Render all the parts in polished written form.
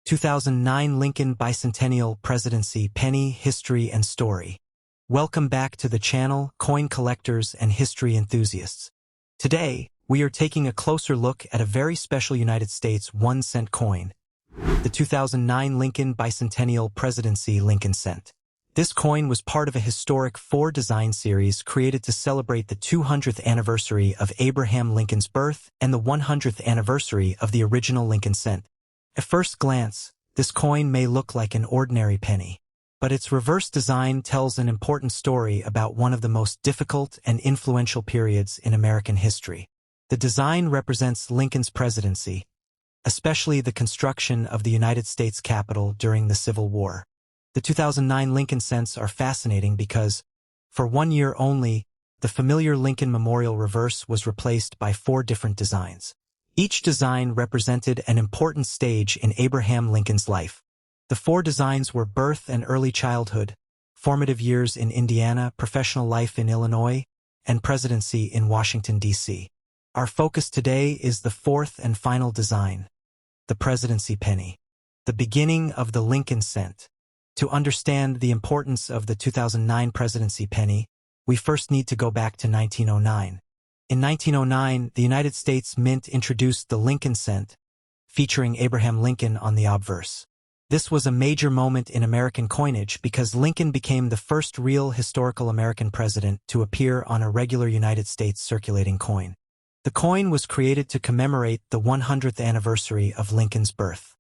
2009 Lincoln Bicentennial Presidency Penny, History and Story. Welcome back to the channel, coin collectors and history enthusiasts. Today, we are taking a closer look at a very special United States 1-cent coin, the 2009 Lincoln Bicentennial Presidency Lincoln Cent. This coin was part of a historic 4-design series created to celebrate the 200th anniversary of Abraham Lincoln's birth and the 100th anniversary of the original Lincoln Cent. At first glance, this coin may look like an ordinary penny, but its reverse design tells an important story about one of the most difficult and influential periods in American history. The design represents Lincoln's presidency, especially the construction of the United States Capitol during the Civil War. The 2009 Lincoln Cents are fascinating because, for 1 year only, the familiar Lincoln Memorial reverse was replaced by 4 different designs. Each design represented an important stage in Abraham Lincoln's life. The 4 designs were birth and early childhood, formative years in Indiana, professional life in Illinois, and presidency in Washington, D.C. Our focus today is the 4th and final design, the Presidency Penny, the beginning of the Lincoln Cent. To understand the importance of the 2009 Presidency Penny, we first need to go back to 1909. In 1909, the United States Mint introduced the Lincoln Cent, featuring Abraham Lincoln on the obverse. This was a major moment in American coinage because Lincoln became the first real historical American president to appear on a regular United States circulating coin. The coin was created to commemorate the 100th anniversary of Lincoln's birth.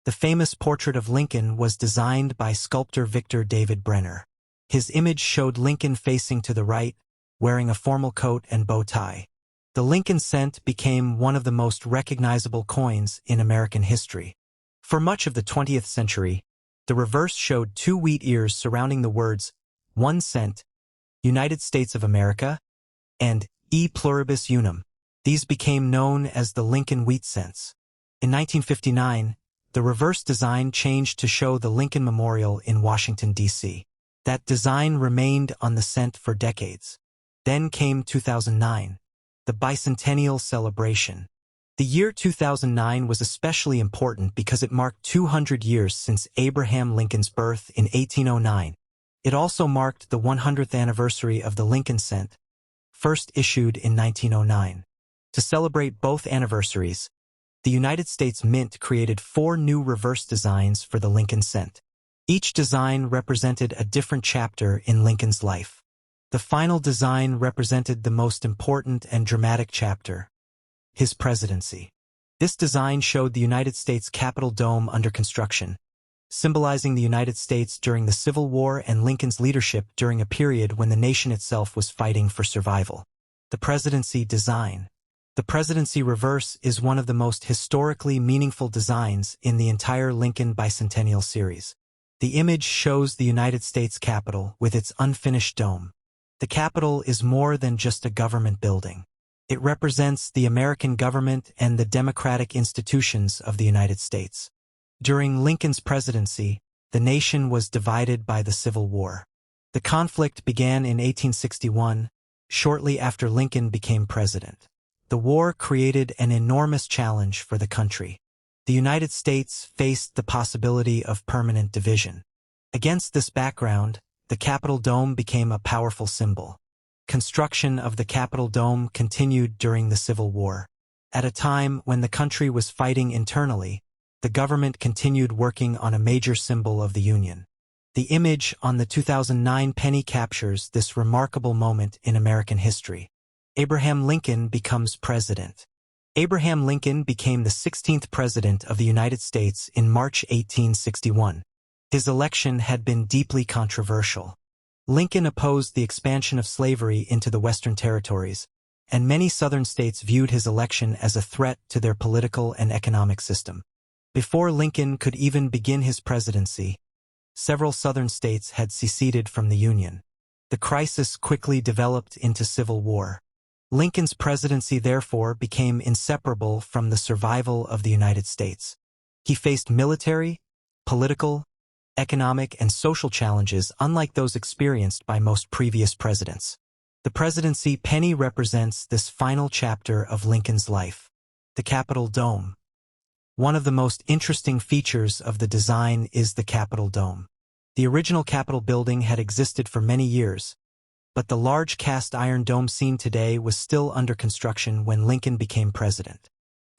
The famous portrait of Lincoln was designed by sculptor Victor David Brenner. His image showed Lincoln facing to the right, wearing a formal coat and bow tie. The Lincoln Cent became one of the most recognizable coins in American history. For much of the 20th century, the reverse showed 2 wheat ears surrounding the words 1 cent, United States of America, and E pluribus unum. These became known as the Lincoln wheat cents. In 1959, the reverse design changed to show the Lincoln Memorial in Washington, D.C. That design remained on the cent for decades. Then came 2009, the bicentennial celebration. The year 2009 was especially important because it marked 200 years since Abraham Lincoln's birth in 1809. It also marked the 100th anniversary of the Lincoln Cent, first issued in 1909. To celebrate both anniversaries, the United States Mint created 4 new reverse designs for the Lincoln Cent. Each design represented a different chapter in Lincoln's life. The final design represented the most important and dramatic chapter, his presidency. This design showed the United States Capitol dome under construction, symbolizing the United States during the Civil War and Lincoln's leadership during a period when the nation itself was fighting for survival. The presidency design. The presidency reverse is one of the most historically meaningful designs in the entire Lincoln Bicentennial series. The image shows the United States Capitol with its unfinished dome. The Capitol is more than just a government building. It represents the American government and the democratic institutions of the United States. During Lincoln's presidency, the nation was divided by the Civil War. The conflict began in 1861, shortly after Lincoln became president. The war created an enormous challenge for the country. The United States faced the possibility of permanent division. Against this background, the Capitol dome became a powerful symbol. Construction of the Capitol dome continued during the Civil War. At a time when the country was fighting internally, the government continued working on a major symbol of the Union. The image on the 2009 penny captures this remarkable moment in American history. Abraham Lincoln becomes president. Abraham Lincoln became the 16th president of the United States in March 1861. His election had been deeply controversial. Lincoln opposed the expansion of slavery into the Western territories, and many Southern states viewed his election as a threat to their political and economic system. Before Lincoln could even begin his presidency, several Southern states had seceded from the Union. The crisis quickly developed into civil war. Lincoln's presidency therefore became inseparable from the survival of the United States. He faced military, political, economic, and social challenges unlike those experienced by most previous presidents. The presidency penny represents this final chapter of Lincoln's life. The Capitol dome. One of the most interesting features of the design is the Capitol Dome. The original Capitol building had existed for many years, but the large cast iron dome seen today was still under construction when Lincoln became president.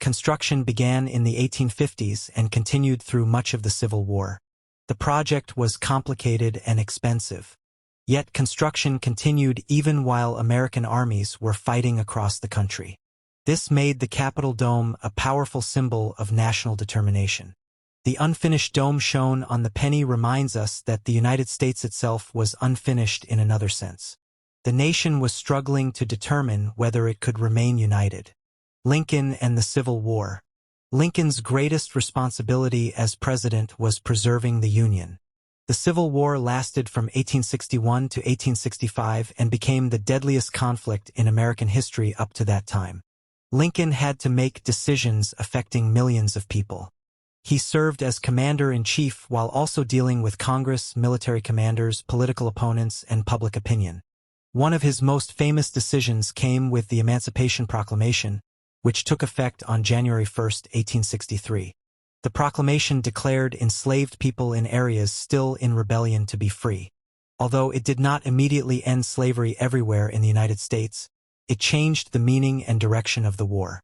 Construction began in the 1850s and continued through much of the Civil War. The project was complicated and expensive. Yet construction continued even while American armies were fighting across the country. This made the Capitol Dome a powerful symbol of national determination. The unfinished dome shown on the penny reminds us that the United States itself was unfinished in another sense. The nation was struggling to determine whether it could remain united. Lincoln and the Civil War. Lincoln's greatest responsibility as president was preserving the Union. The Civil War lasted from 1861 to 1865 and became the deadliest conflict in American history up to that time. Lincoln had to make decisions affecting millions of people. He served as commander-in-chief while also dealing with Congress, military commanders, political opponents, and public opinion. One of his most famous decisions came with the Emancipation Proclamation, which took effect on January 1, 1863. The proclamation declared enslaved people in areas still in rebellion to be free. Although it did not immediately end slavery everywhere in the United States, it changed the meaning and direction of the war.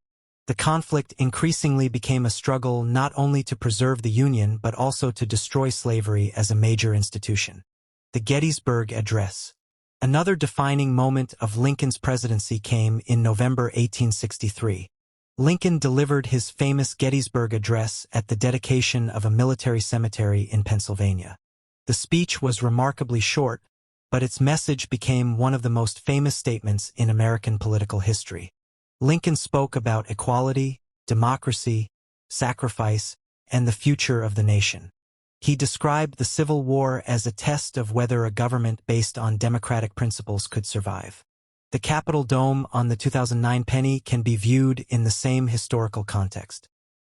The conflict increasingly became a struggle not only to preserve the Union but also to destroy slavery as a major institution. The Gettysburg Address. Another defining moment of Lincoln's presidency came in November 1863. Lincoln delivered his famous Gettysburg Address at the dedication of a military cemetery in Pennsylvania. The speech was remarkably short, but its message became one of the most famous statements in American political history. Lincoln spoke about equality, democracy, sacrifice, and the future of the nation. He described the Civil War as a test of whether a government based on democratic principles could survive. The Capitol Dome on the 2009 penny can be viewed in the same historical context.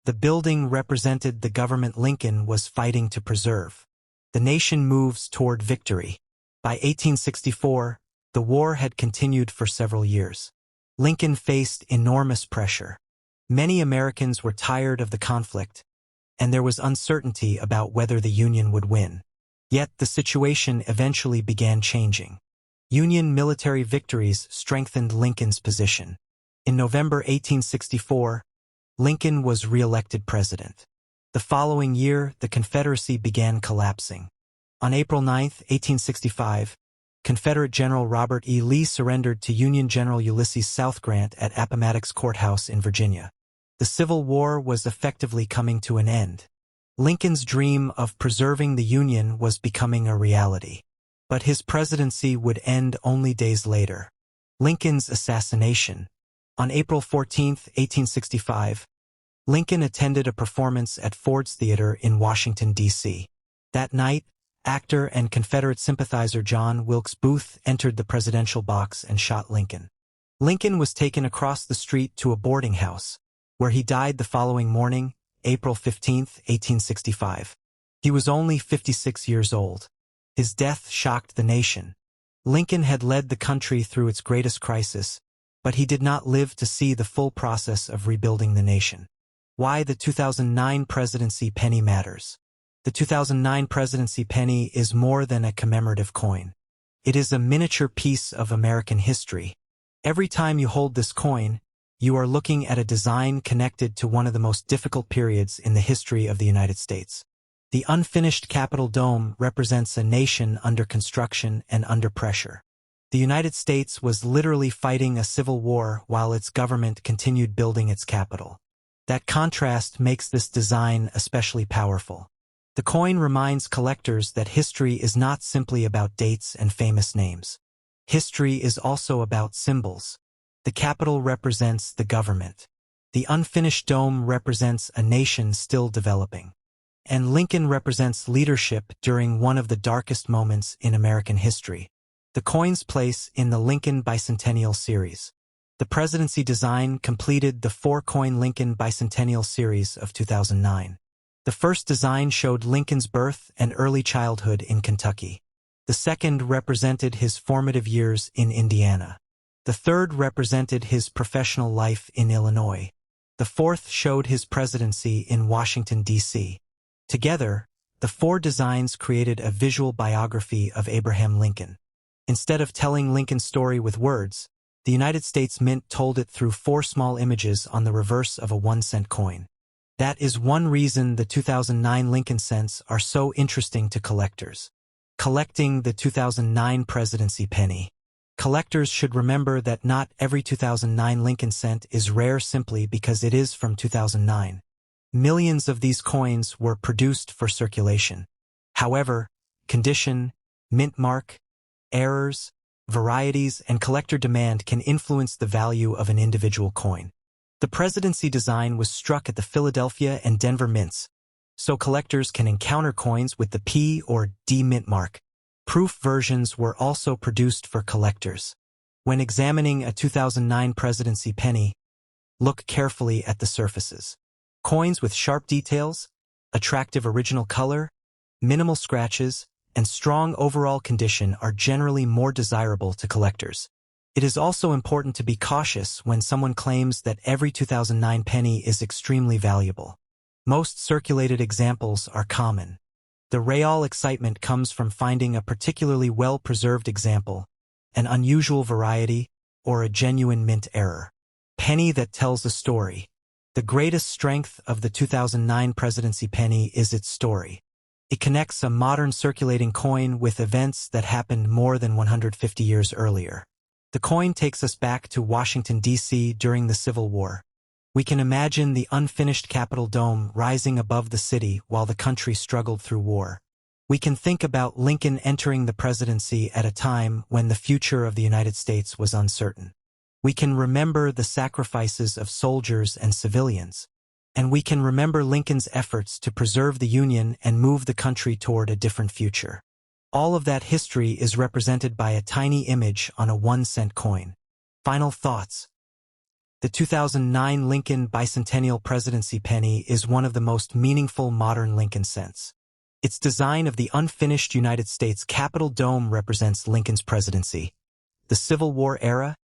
The building represented the government Lincoln was fighting to preserve. The nation moves toward victory. By 1864, the war had continued for several years. Lincoln faced enormous pressure. Many Americans were tired of the conflict, and there was uncertainty about whether the Union would win. Yet the situation eventually began changing. Union military victories strengthened Lincoln's position. In November 1864, Lincoln was re-elected president. The following year, the Confederacy began collapsing. On April 9, 1865, Confederate General Robert E. Lee surrendered to Union General Ulysses South Grant at Appomattox Courthouse in Virginia. The Civil War was effectively coming to an end. Lincoln's dream of preserving the Union was becoming a reality. But his presidency would end only days later. Lincoln's assassination. On April 14, 1865, Lincoln attended a performance at Ford's Theater in Washington, D.C. That night, actor and Confederate sympathizer John Wilkes Booth entered the presidential box and shot Lincoln. Lincoln was taken across the street to a boarding house, where he died the following morning, April 15, 1865. He was only 56 years old. His death shocked the nation. Lincoln had led the country through its greatest crisis, but he did not live to see the full process of rebuilding the nation. Why the 2009 presidency penny matters. The 2009 presidency penny is more than a commemorative coin. It is a miniature piece of American history. Every time you hold this coin, you are looking at a design connected to one of the most difficult periods in the history of the United States. The unfinished Capitol Dome represents a nation under construction and under pressure. The United States was literally fighting a civil war while its government continued building its capital. That contrast makes this design especially powerful. The coin reminds collectors that history is not simply about dates and famous names. History is also about symbols. The Capitol represents the government. The unfinished dome represents a nation still developing. And Lincoln represents leadership during one of the darkest moments in American history. The coin's place in the Lincoln Bicentennial series. The presidency design completed the four-coin Lincoln Bicentennial series of 2009. The first design showed Lincoln's birth and early childhood in Kentucky. The second represented his formative years in Indiana. The third represented his professional life in Illinois. The fourth showed his presidency in Washington, D.C. Together, the four designs created a visual biography of Abraham Lincoln. Instead of telling Lincoln's story with words, the United States Mint told it through four small images on the reverse of a 1-cent coin. That is one reason the 2009 Lincoln cents are so interesting to collectors. Collecting the 2009 Presidency penny. Collectors should remember that not every 2009 Lincoln cent is rare simply because it is from 2009. Millions of these coins were produced for circulation. However, condition, mint mark, errors, varieties, and collector demand can influence the value of an individual coin. The Presidency design was struck at the Philadelphia and Denver mints, so collectors can encounter coins with the P or D mint mark. Proof versions were also produced for collectors. When examining a 2009 Presidency penny, look carefully at the surfaces. Coins with sharp details, attractive original color, minimal scratches, and strong overall condition are generally more desirable to collectors. It is also important to be cautious when someone claims that every 2009 penny is extremely valuable. Most circulated examples are common. The real excitement comes from finding a particularly well-preserved example, an unusual variety, or a genuine mint error. Penny that tells a story. The greatest strength of the 2009 Presidency penny is its story. It connects a modern circulating coin with events that happened more than 150 years earlier. The coin takes us back to Washington, D.C. during the Civil War. We can imagine the unfinished Capitol dome rising above the city while the country struggled through war. We can think about Lincoln entering the presidency at a time when the future of the United States was uncertain. We can remember the sacrifices of soldiers and civilians. And we can remember Lincoln's efforts to preserve the Union and move the country toward a different future. All of that history is represented by a tiny image on a 1-cent coin. Final thoughts. The 2009 Lincoln Bicentennial Presidency penny is one of the most meaningful modern Lincoln cents. Its design of the unfinished United States Capitol dome represents Lincoln's presidency, the Civil War era,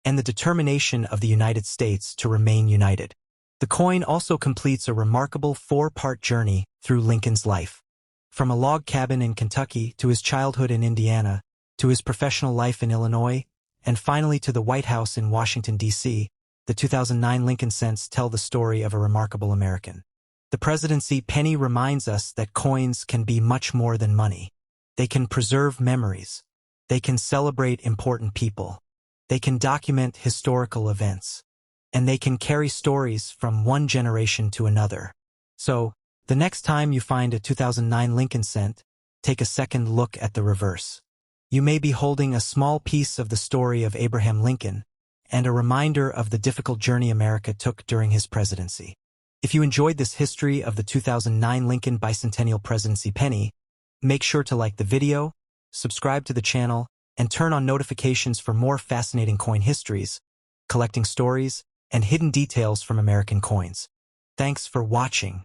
and the determination of the United States to remain united. The coin also completes a remarkable 4-part journey through Lincoln's life. From a log cabin in Kentucky to his childhood in Indiana, to his professional life in Illinois, and finally to the White House in Washington, D.C., the 2009 Lincoln cents tell the story of a remarkable American. The Presidency penny reminds us that coins can be much more than money. They can preserve memories. They can celebrate important people. They can document historical events. And they can carry stories from one generation to another. So, the next time you find a 2009 Lincoln cent, take a second look at the reverse. You may be holding a small piece of the story of Abraham Lincoln, and a reminder of the difficult journey America took during his presidency. If you enjoyed this history of the 2009 Lincoln Bicentennial Presidency penny, make sure to like the video, subscribe to the channel, and turn on notifications for more fascinating coin histories, collecting stories, and hidden details from American coins. Thanks for watching.